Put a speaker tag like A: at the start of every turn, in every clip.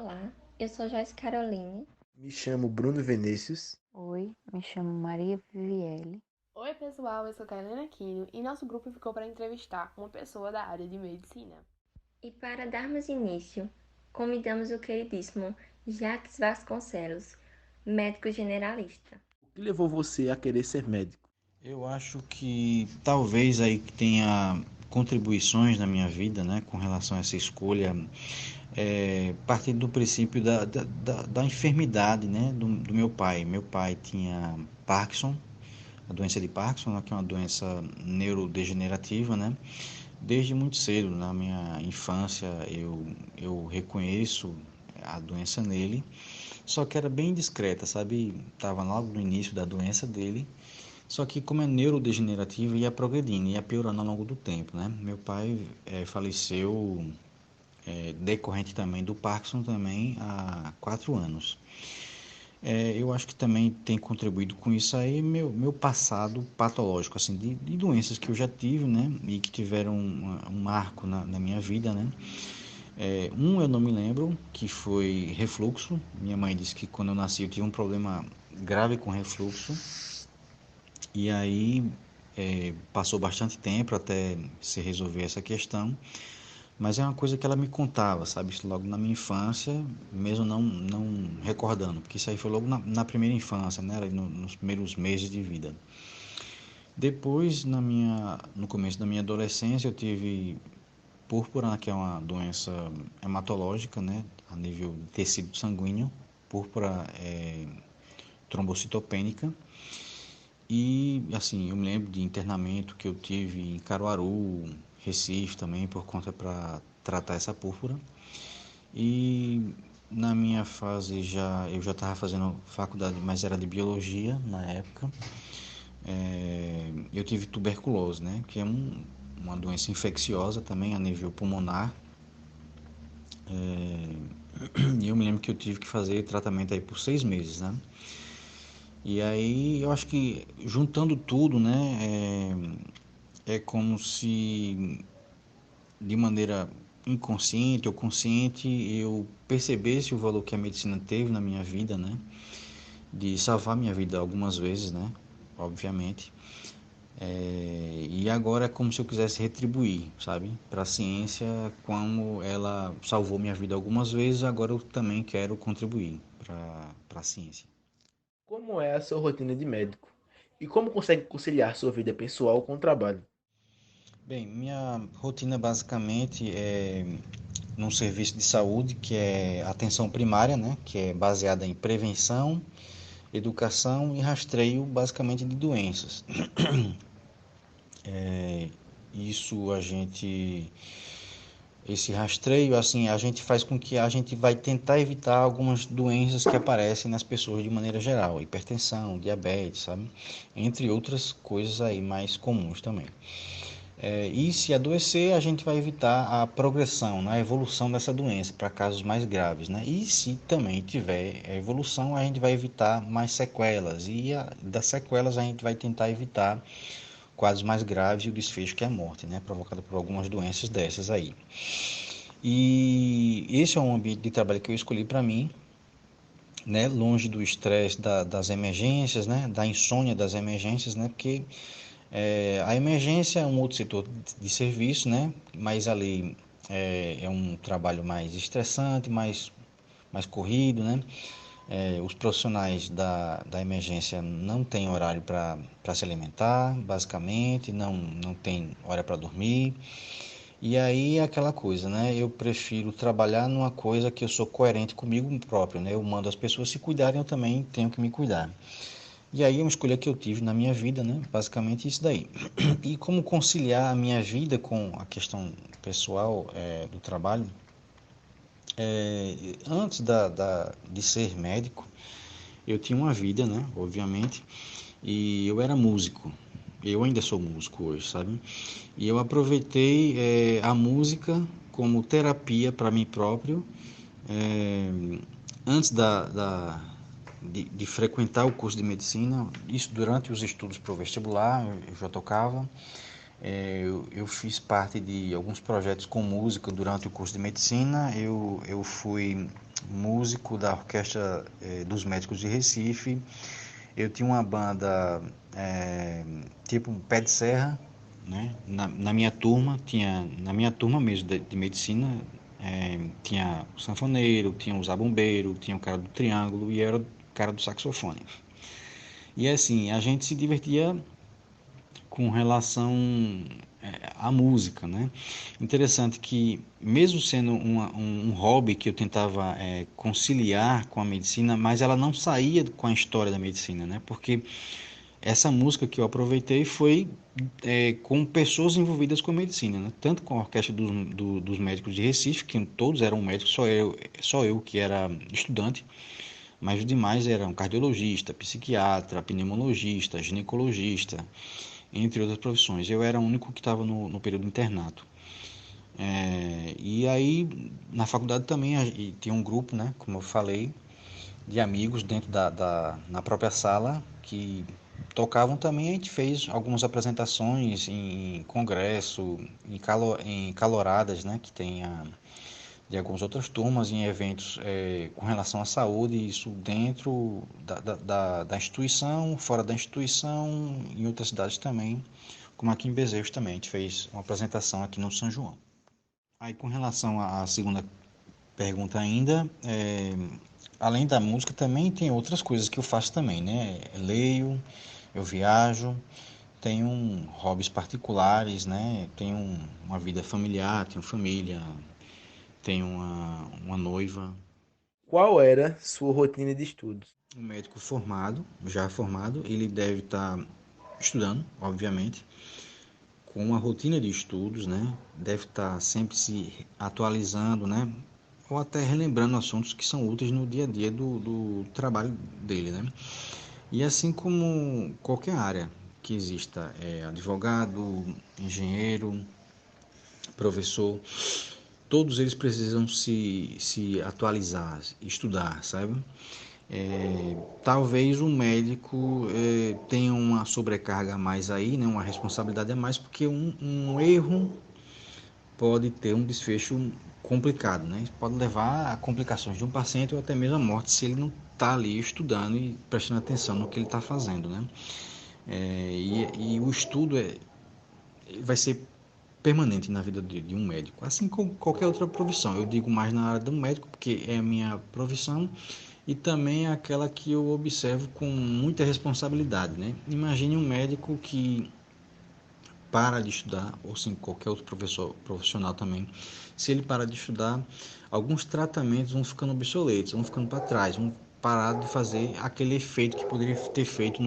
A: Olá, eu sou Joyce Caroline.
B: Me chamo Bruno Vinícius.
C: Oi, me chamo Maria Viviele.
D: Oi, pessoal, eu sou Karina Aquino e nosso grupo ficou para entrevistar uma pessoa da área de medicina.
A: E para darmos início, convidamos o queridíssimo Jacques Vasconcelos, médico generalista.
B: O que levou você a querer ser médico?
E: Eu acho que talvez aí tenha contribuições na minha vida, né, com relação a essa escolha, partindo do princípio da enfermidade, né, do meu pai. Meu pai tinha Parkinson, a doença de Parkinson, né, que é uma doença neurodegenerativa, né? Desde muito cedo, na minha infância, eu reconheço a doença nele, só que era bem discreta, sabe? Estava logo no início da doença dele. Só que como é neurodegenerativo, ia progredindo, ia piorando ao longo do tempo, né? Meu pai faleceu decorrente também do Parkinson também há 4 anos. Eu acho que também tem contribuído com isso aí meu passado patológico, assim, de doenças que eu já tive, né? E que tiveram um marco na minha vida, né? Eu não me lembro, que foi refluxo. Minha mãe disse que quando eu nasci eu tive um problema grave com refluxo. E aí passou bastante tempo até se resolver essa questão, mas é uma coisa que ela me contava, sabe, isso logo na minha infância, mesmo não recordando, porque isso aí foi logo na primeira infância, né, nos primeiros meses de vida. Depois, no começo da minha adolescência, eu tive púrpura, que é uma doença hematológica, né, a nível de tecido sanguíneo, púrpura trombocitopênica. E, assim, eu me lembro de internamento que eu tive em Caruaru, Recife também, por conta para tratar essa púrpura. E na minha fase eu já estava fazendo faculdade, mas era de biologia na época. Eu tive tuberculose, né? Que é uma doença infecciosa também a nível pulmonar. E eu me lembro que eu tive que fazer tratamento aí por 6 meses, né? E aí eu acho que juntando tudo, né, é como se de maneira inconsciente ou consciente eu percebesse o valor que a medicina teve na minha vida, né, de salvar minha vida algumas vezes, né, obviamente. E agora é como se eu quisesse retribuir, sabe, para a ciência como ela salvou minha vida algumas vezes, agora eu também quero contribuir para a ciência.
B: Como é a sua rotina de médico? E como consegue conciliar sua vida pessoal com o trabalho?
E: Bem, minha rotina basicamente é num serviço de saúde que é atenção primária, né, que é baseada em prevenção, educação e rastreio basicamente de doenças. Isso esse rastreio, assim, a gente faz com que a gente vai tentar evitar algumas doenças que aparecem nas pessoas de maneira geral, hipertensão, diabetes, sabe? Entre outras coisas aí mais comuns também. E se adoecer, a gente vai evitar a progressão, né, a evolução dessa doença para casos mais graves, né? E se também tiver a evolução, a gente vai evitar mais sequelas. E das sequelas a gente vai tentar evitar quadros mais graves e o desfecho que é a morte, né, provocada por algumas doenças dessas aí. E esse é um ambiente de trabalho que eu escolhi para mim, né, longe do estresse das emergências, né, da insônia das emergências, né, porque a emergência é um outro setor de serviço, né? Mas ali é um trabalho mais estressante, mais corrido, né? Os profissionais da emergência não têm horário para se alimentar, basicamente, não tem hora para dormir. E aí é aquela coisa, né? Eu prefiro trabalhar numa coisa que eu sou coerente comigo próprio, né? Eu mando as pessoas se cuidarem, eu também tenho que me cuidar. E aí é uma escolha que eu tive na minha vida, né? Basicamente isso daí. E como conciliar a minha vida com a questão pessoal do trabalho? Antes de ser médico, eu tinha uma vida, né? Obviamente, e eu era músico. Eu ainda sou músico hoje, sabe? E eu aproveitei a música como terapia para mim próprio. É, Antes de frequentar o curso de medicina, isso durante os estudos para o vestibular, eu já tocava. Eu fiz parte de alguns projetos com música durante o curso de medicina. Eu fui músico da Orquestra dos Médicos de Recife. Eu tinha uma banda tipo Pé de Serra, né? Na minha turma, na minha turma mesmo de medicina, tinha o sanfoneiro, tinha o zabumbeiro, tinha o cara do triângulo e eu era o cara do saxofone. E assim, a gente se divertia com relação à música, né? Interessante que, mesmo sendo um hobby que eu tentava conciliar com a medicina, mas ela não saía com a história da medicina, né? Porque essa música que eu aproveitei foi com pessoas envolvidas com a medicina, né? Tanto com a Orquestra dos Médicos de Recife, que todos eram médicos, só eu que era estudante, mas os demais eram cardiologista, psiquiatra, pneumologista, ginecologista, entre outras profissões. Eu era o único que estava no período internato. E aí, na faculdade também, tinha um grupo, né, como eu falei, de amigos dentro na própria sala que tocavam também. A gente fez algumas apresentações em congresso, em caloradas, né, que tem de algumas outras turmas, em eventos com relação à saúde, isso dentro da instituição, fora da instituição, em outras cidades também, como aqui em Bezerros também. A gente fez uma apresentação aqui no São João. Aí, com relação à segunda pergunta ainda, além da música, também tem outras coisas que eu faço também, né? Eu leio, eu viajo, tenho hobbies particulares, né? Tenho uma vida familiar, tenho família, tenho uma noiva.
B: Qual era sua rotina de estudos?
E: Um médico formado, já formado, ele deve estar estudando, obviamente, com uma rotina de estudos, né? Deve estar sempre se atualizando, né? Ou até relembrando assuntos que são úteis no dia a dia do trabalho dele, né? E assim como qualquer área que exista, advogado, engenheiro, professor, todos eles precisam se atualizar, estudar, sabe? Talvez um médico tenha uma sobrecarga a mais aí, né? Uma responsabilidade a mais, porque um erro pode ter um desfecho complicado, né? Isso pode levar a complicações de um paciente ou até mesmo a morte se ele não está ali estudando e prestando atenção no que ele está fazendo, né? E o estudo vai ser permanente na vida de um médico, assim como qualquer outra profissão. Eu digo mais na área do médico porque é a minha profissão e também é aquela que eu observo com muita responsabilidade, né? Imagine um médico que para de estudar, ou sim qualquer outro profissional também, se ele para de estudar, alguns tratamentos vão ficando obsoletos, vão ficando para trás, vão parar de fazer aquele efeito que poderia ter feito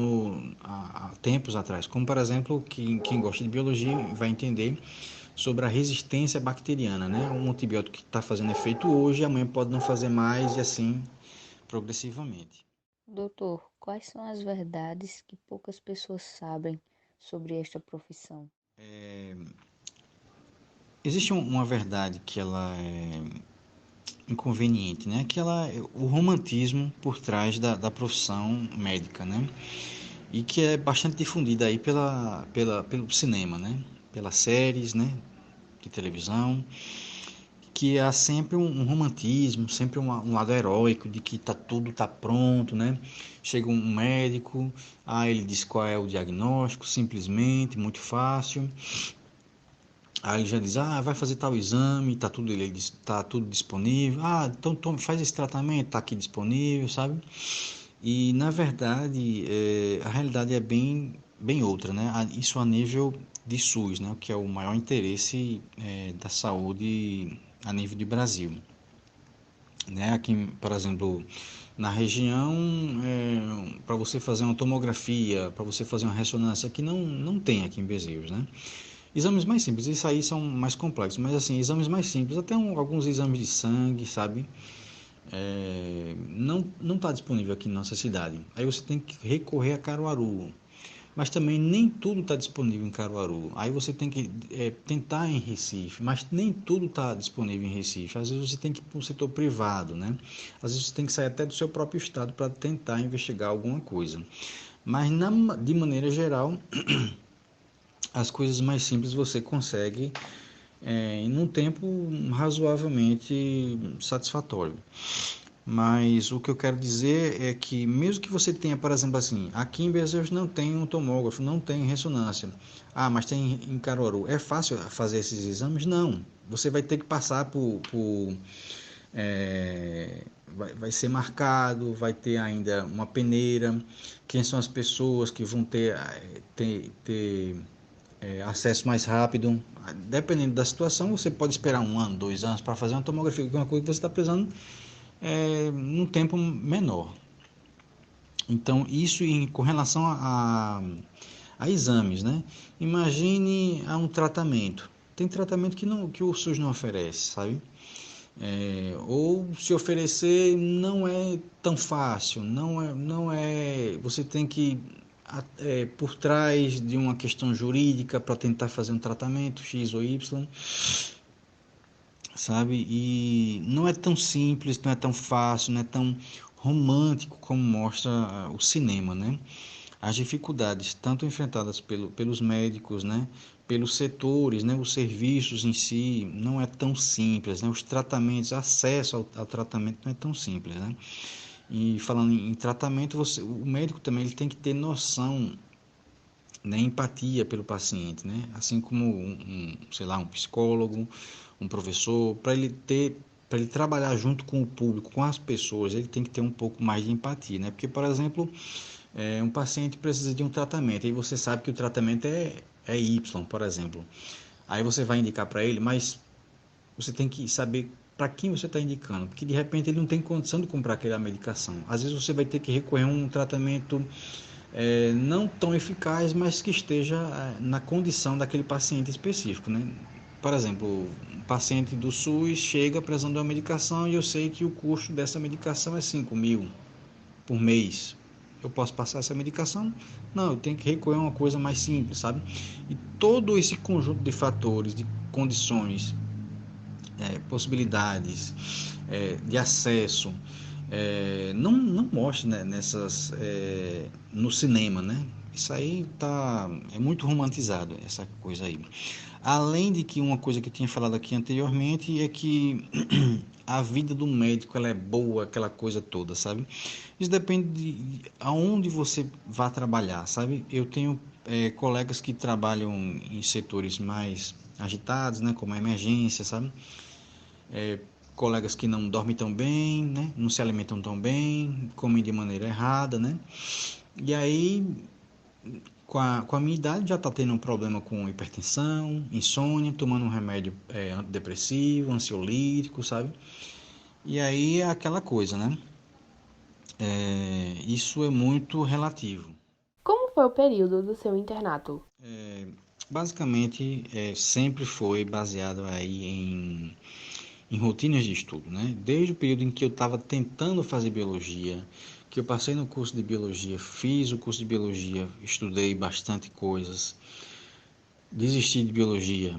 E: há tempos atrás. Como, por exemplo, quem gosta de biologia vai entender sobre a resistência bacteriana, né? Um antibiótico que está fazendo efeito hoje, amanhã pode não fazer mais e assim progressivamente.
C: Doutor, quais são as verdades que poucas pessoas sabem sobre esta profissão?
E: Existe uma verdade que ela é inconveniente, né? Que o romantismo por trás da profissão médica, né? E que é bastante difundida aí pelo cinema, né? Pelas séries, né? De televisão, que há sempre um romantismo, sempre um lado heróico de que tudo tá pronto, né? Chega um médico, ele diz qual é o diagnóstico, simplesmente, muito fácil. Aí ele já diz, vai fazer tal exame, ele diz, tá tudo disponível. Então faz esse tratamento, tá aqui disponível, sabe? E na verdade, a realidade é bem outra, né? Isso a nível de SUS, né? Que é o maior interesse da saúde a nível de Brasil, né? Aqui, por exemplo, na região, para você fazer uma tomografia, para você fazer uma ressonância, que não tem aqui em Bezerros, né? Exames mais simples, isso aí são mais complexos, mas assim, exames mais simples, até alguns exames de sangue, sabe? Não está disponível aqui na nossa cidade. Aí você tem que recorrer a Caruaru. Mas também nem tudo está disponível em Caruaru. Aí você tem que tentar em Recife, mas nem tudo está disponível em Recife. Às vezes você tem que ir para o setor privado, né? Às vezes você tem que sair até do seu próprio estado para tentar investigar alguma coisa. Mas de maneira geral, as coisas mais simples você consegue em um tempo razoavelmente satisfatório. Mas o que eu quero dizer é que mesmo que você tenha, por exemplo, assim, aqui em Bezerros não tem um tomógrafo, não tem ressonância. Ah, mas tem em Caruaru. É fácil fazer esses exames? Não. Você vai ter que passar vai ser marcado, vai ter ainda uma peneira. Quem são as pessoas que vão ter acesso mais rápido? Dependendo da situação, você pode esperar 1 ano, 2 anos para fazer uma tomografia, que é uma coisa que você está precisando num tempo menor. Então, isso com relação a exames, né? Imagine um tratamento. Tem tratamento que o SUS não oferece, sabe? Ou se oferecer não é tão fácil, não é, você tem que por trás de uma questão jurídica para tentar fazer um tratamento X ou Y, sabe? E não é tão simples, não é tão fácil, não é tão romântico como mostra o cinema, né? As dificuldades tanto enfrentadas pelos médicos, né? Pelos setores, né? Os serviços em si não é tão simples, né? Os tratamentos, acesso ao tratamento não é tão simples, né? E falando em tratamento, o médico também ele tem que ter noção, né, empatia pelo paciente, né? Assim como sei lá, um psicólogo, um professor, para ele trabalhar junto com o público, com as pessoas, ele tem que ter um pouco mais de empatia, né? Porque, por exemplo, um paciente precisa de um tratamento, e você sabe que o tratamento é Y, por exemplo. Aí você vai indicar para ele, mas você tem que saber para quem você está indicando, porque de repente ele não tem condição de comprar aquela medicação. Às vezes você vai ter que recorrer a um tratamento não tão eficaz, mas que esteja na condição daquele paciente específico, né? Por exemplo, um paciente do SUS chega precisando de uma medicação e eu sei que o custo dessa medicação é 5.000 por mês. Eu posso passar essa medicação? Não, eu tenho que recorrer a uma coisa mais simples, sabe? E todo esse conjunto de fatores, de condições, possibilidades de acesso, não mostra, né, no cinema, né? Isso aí é muito romantizado, essa coisa aí. Além de que uma coisa que eu tinha falado aqui anteriormente é que a vida do médico ela é boa, aquela coisa toda, sabe? Isso depende de aonde você vai trabalhar, sabe? Eu tenho colegas que trabalham em setores mais agitados, né? Como a emergência, sabe? Colegas que não dormem tão bem, né? Não se alimentam tão bem, comem de maneira errada, né? E aí, com a minha idade, já está tendo um problema com hipertensão, insônia, tomando um remédio antidepressivo, ansiolítico, sabe? E aí é aquela coisa, né? Isso é muito relativo.
D: Como foi o período do seu internato?
E: Basicamente, sempre foi baseado aí em rotinas de estudo, né? Desde o período em que eu estava tentando fazer biologia, que eu passei no curso de biologia, fiz o curso de biologia, estudei bastante coisas, desisti de biologia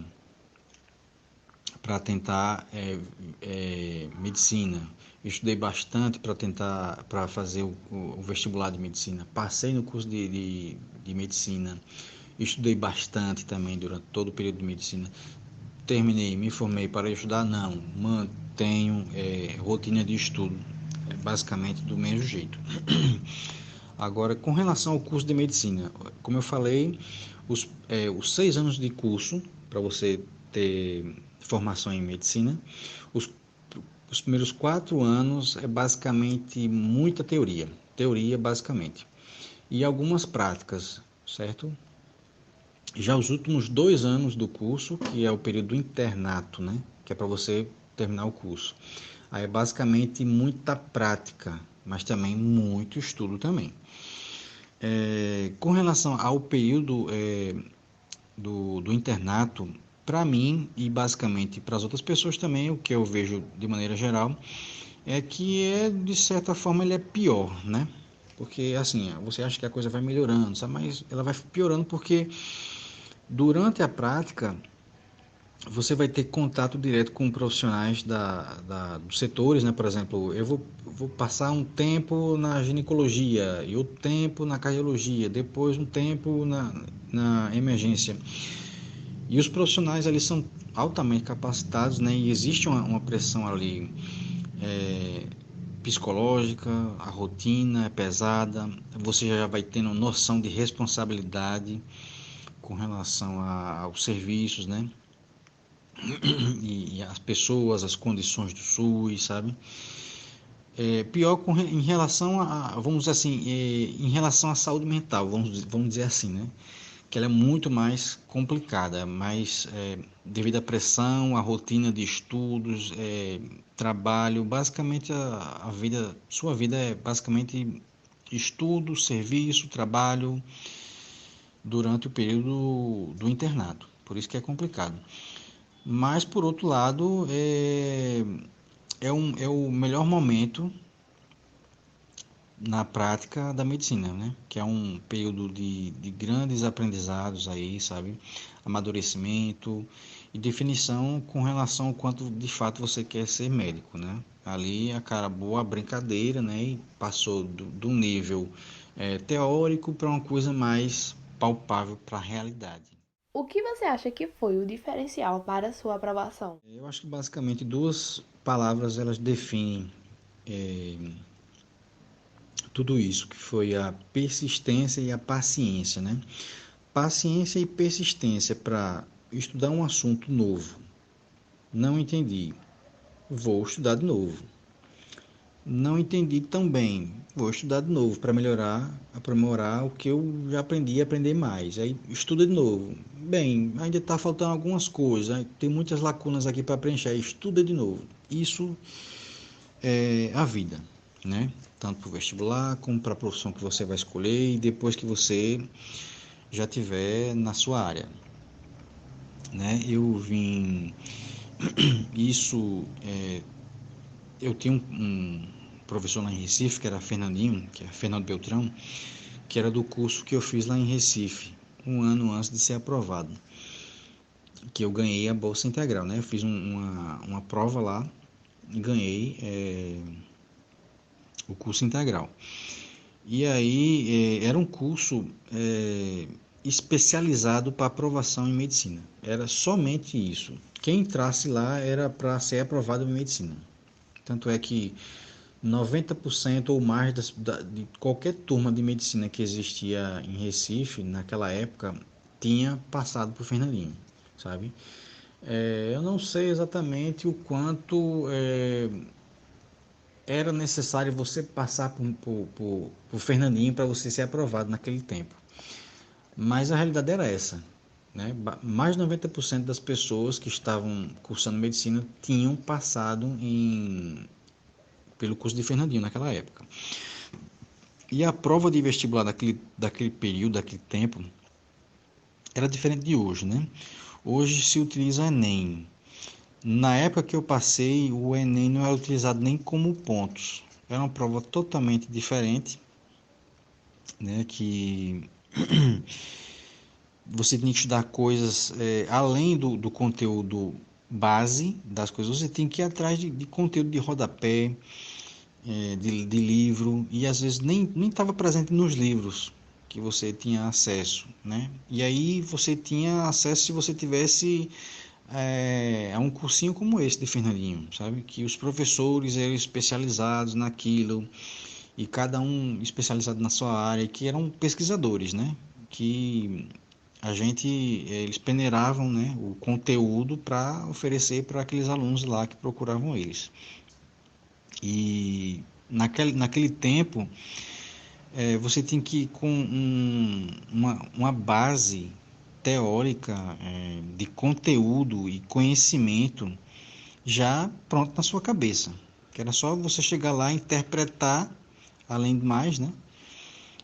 E: para tentar medicina, estudei bastante para fazer o vestibular de medicina, passei no curso de medicina, estudei bastante também durante todo o período de medicina, terminei, me formei para estudar, não, mantenho rotina de estudo, basicamente do mesmo jeito. Agora, com relação ao curso de medicina, como eu falei, os 6 anos de curso, para você ter formação em medicina, os primeiros 4 anos é basicamente muita teoria basicamente, e algumas práticas, certo? Já os últimos 2 anos do curso, que é o período do internato, né? Que é para você terminar o curso. Aí é basicamente muita prática, mas também muito estudo também. Com relação ao período do internato, para mim e basicamente para as outras pessoas também, o que eu vejo de maneira geral, é que de certa forma ele é pior, né? Porque assim, você acha que a coisa vai melhorando, sabe? Mas ela vai piorando porque durante a prática, você vai ter contato direto com profissionais dos setores, né? Por exemplo, eu vou passar um tempo na ginecologia e outro tempo na cardiologia, depois um tempo na emergência. E os profissionais ali são altamente capacitados, né? E existe uma pressão ali psicológica, a rotina é pesada, você já vai tendo noção de responsabilidade com relação aos serviços, né? E as pessoas, as condições do SUS, sabe? Pior em relação vamos dizer assim, em relação à saúde mental, vamos dizer assim, né? Que ela é muito mais complicada, mas devido à pressão, à rotina de estudos, trabalho, basicamente a vida, sua vida é basicamente estudo, serviço, trabalho durante o período do internato. Por isso que é complicado. Mas por outro lado, é o melhor momento na prática da medicina, né? Que é um período de grandes aprendizados aí, sabe? Amadurecimento e definição com relação ao quanto de fato você quer ser médico, né? Ali acabou a brincadeira, né? E passou do nível teórico para uma coisa mais palpável para a realidade.
D: O que você acha que foi o diferencial para a sua aprovação?
E: Eu acho que basicamente duas palavras elas definem tudo isso, que foi a persistência e a paciência, né? Paciência e persistência para estudar um assunto novo. Não entendi, vou estudar de novo. Não entendi também, vou estudar de novo para melhorar, aprimorar o que eu já aprendi e aprender mais. Aí estuda de novo. Bem, ainda está faltando algumas coisas, tem muitas lacunas aqui para preencher. Estuda de novo. Isso é a vida, né? Tanto para o vestibular como para a profissão que você vai escolher e depois que você já tiver na sua área, né? Eu vim isso eu tinha um professor lá em Recife que era Fernandinho, que é Fernando Beltrão, que era do curso que eu fiz lá em Recife, um ano antes de ser aprovado, que eu ganhei a bolsa integral, né? Eu fiz uma prova lá e ganhei o curso integral. E aí era um curso especializado para aprovação em medicina. Era somente isso. Quem entrasse lá era para ser aprovado em medicina. Tanto é que 90% ou mais de qualquer turma de medicina que existia em Recife, naquela época, tinha passado por Fernandinho, sabe? Eu não sei exatamente o quanto era necessário você passar por Fernandinho para você ser aprovado naquele tempo. Mas a realidade era essa, né? Mais de 90% das pessoas que estavam cursando medicina tinham passado pelo curso de Fernandinho naquela época. E a prova de vestibular daquele período, daquele tempo, era diferente de hoje, né? Hoje se utiliza o Enem. Na época que eu passei, o Enem não era utilizado nem como pontos. Era uma prova totalmente diferente, né? Que você tinha que estudar coisas além do conteúdo base das coisas. Você tem que ir atrás de conteúdo de rodapé, de livro, e às vezes nem estava presente nos livros que você tinha acesso, né? E aí você tinha acesso se você tivesse a um cursinho como esse de Fernandinho, sabe? Que os professores eram especializados naquilo e cada um especializado na sua área, que eram pesquisadores, né? Que eles peneiravam, né, o conteúdo para oferecer para aqueles alunos lá que procuravam eles. E naquele tempo, você tinha que ir com uma base teórica de conteúdo e conhecimento já pronto na sua cabeça, que era só você chegar lá e interpretar, além de mais, né?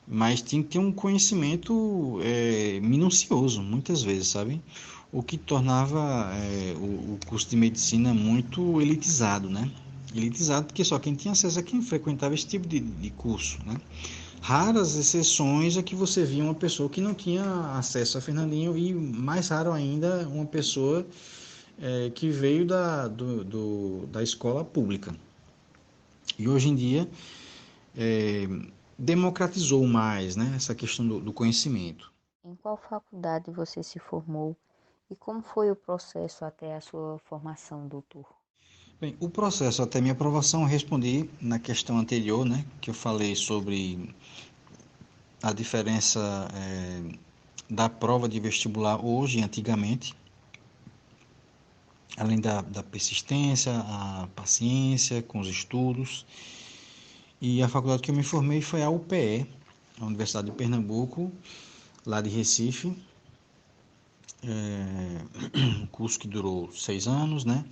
E: Mas tinha que ter um conhecimento minucioso, muitas vezes, sabe? O que tornava o curso de medicina muito elitizado, né? Elitizado porque só quem tinha acesso a quem frequentava esse tipo de curso, né? Raras exceções é que você via uma pessoa que não tinha acesso a Fernandinho e mais raro ainda uma pessoa que veio da escola pública. E hoje em dia democratizou mais, né, essa questão do conhecimento.
C: Em qual faculdade você se formou e como foi o processo até a sua formação, doutor?
E: Bem, o processo até minha aprovação eu respondi na questão anterior, né, que eu falei sobre a diferença da prova de vestibular hoje e antigamente, além da persistência, a paciência com os estudos. E a faculdade que eu me formei foi a UPE, a Universidade de Pernambuco, lá de Recife, um curso que durou 6 anos, né?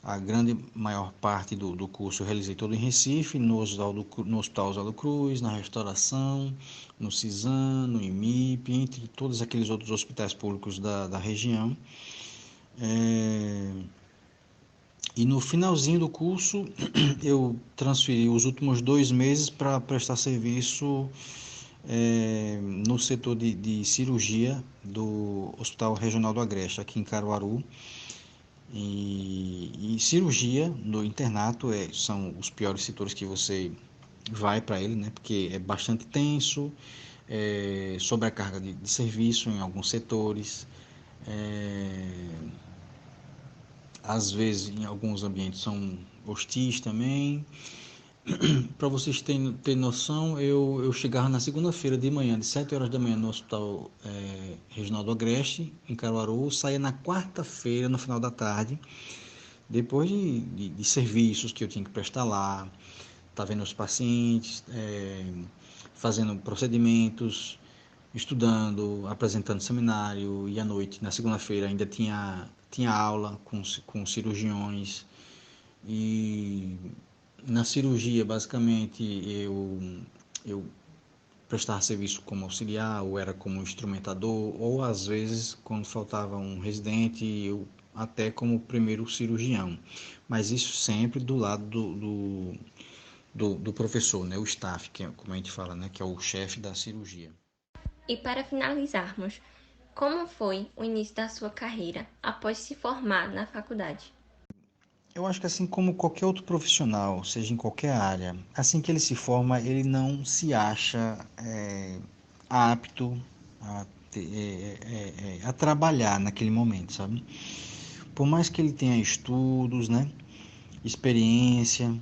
E: A grande maior parte do curso eu realizei todo em Recife, no Hospital Oswaldo Cruz, na Restauração, no CISAM, no IMIP, entre todos aqueles outros hospitais públicos da região. E no finalzinho do curso, eu transferi os últimos 2 meses para prestar serviço no setor de cirurgia do Hospital Regional do Agreste, aqui em Caruaru. E cirurgia no internato são os piores setores que você vai para ele, né? Porque é bastante tenso, sobrecarga de serviço em alguns setores, às vezes em alguns ambientes são hostis também. Para vocês terem noção, eu chegava na segunda-feira de manhã, de 7 horas da manhã, no Hospital Regional do Agreste, em Caruaru, saía na quarta-feira, no final da tarde, depois de serviços que eu tinha que prestar lá, tá vendo os pacientes, fazendo procedimentos, estudando, apresentando seminário, e à noite, na segunda-feira, ainda tinha aula com cirurgiões. E na cirurgia, basicamente, eu prestava serviço como auxiliar, ou era como instrumentador, ou às vezes, quando faltava um residente, eu até como primeiro cirurgião. Mas isso sempre do lado do professor, né? O staff, que é, como a gente fala, né? Que é o chefe da cirurgia.
A: E para finalizarmos, como foi o início da sua carreira após se formar na faculdade?
E: Eu acho que assim como qualquer outro profissional, seja em qualquer área, assim que ele se forma, ele não se acha apto a trabalhar naquele momento, sabe? Por mais que ele tenha estudos, né, experiência,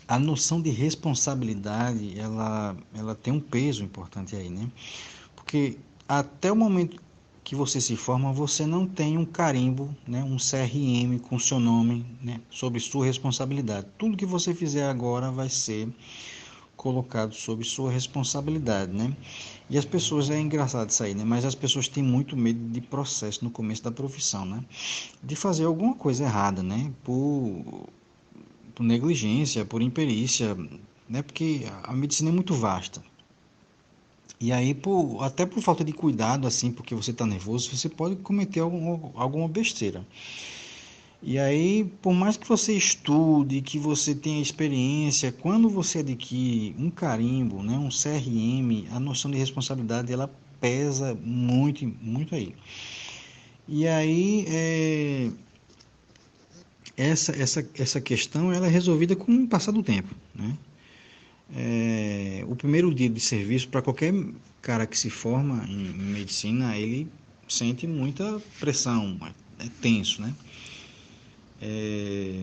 E: a noção de responsabilidade, ela tem um peso importante aí, né? Porque até o momento que você se forma, você não tem um carimbo, né, um CRM com seu nome, né, sobre sua responsabilidade. Tudo que você fizer agora vai ser colocado sob sua responsabilidade, né? E as pessoas, é engraçado isso aí, né? Mas as pessoas têm muito medo de processo no começo da profissão, né? De fazer alguma coisa errada, né? Por negligência, por imperícia, né? Porque a medicina é muito vasta. E aí, até por falta de cuidado, assim, porque você está nervoso, você pode cometer alguma besteira. E aí, por mais que você estude, que você tenha experiência, quando você adquire um carimbo, né, um CRM, a noção de responsabilidade, ela pesa muito, muito aí. E aí, essa questão ela é resolvida com o passar do tempo, né? O primeiro dia de serviço, para qualquer cara que se forma em medicina, ele sente muita pressão, é tenso, né?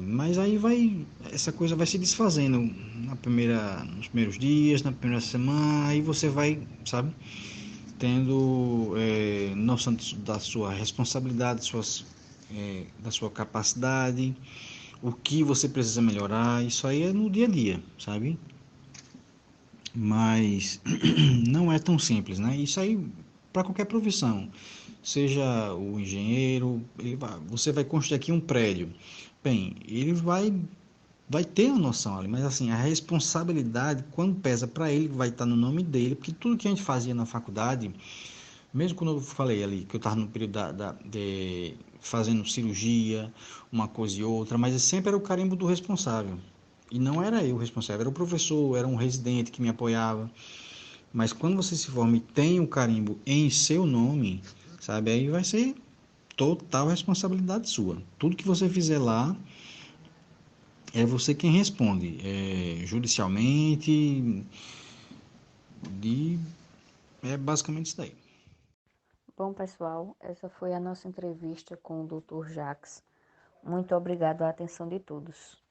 E: Mas aí essa coisa vai se desfazendo nos primeiros dias, na primeira semana, aí você vai, sabe, tendo noção da sua responsabilidade, da sua capacidade, o que você precisa melhorar, isso aí é no dia a dia, sabe? Mas não é tão simples, né? Isso aí para qualquer profissão, seja o engenheiro, você vai construir aqui um prédio. Bem, ele vai ter uma noção ali, mas assim, a responsabilidade, quando pesa para ele, vai estar no nome dele, porque tudo que a gente fazia na faculdade, mesmo quando eu falei ali, que eu estava no período de fazendo cirurgia, uma coisa e outra, mas sempre era o carimbo do responsável. E não era eu o responsável, era o professor, era um residente que me apoiava. Mas quando você se forma e tem o carimbo em seu nome, sabe, aí vai ser total responsabilidade sua. Tudo que você fizer lá, é você quem responde, judicialmente, é basicamente isso daí.
C: Bom, pessoal, essa foi a nossa entrevista com o Dr. Jacques, Muito obrigado à atenção de todos.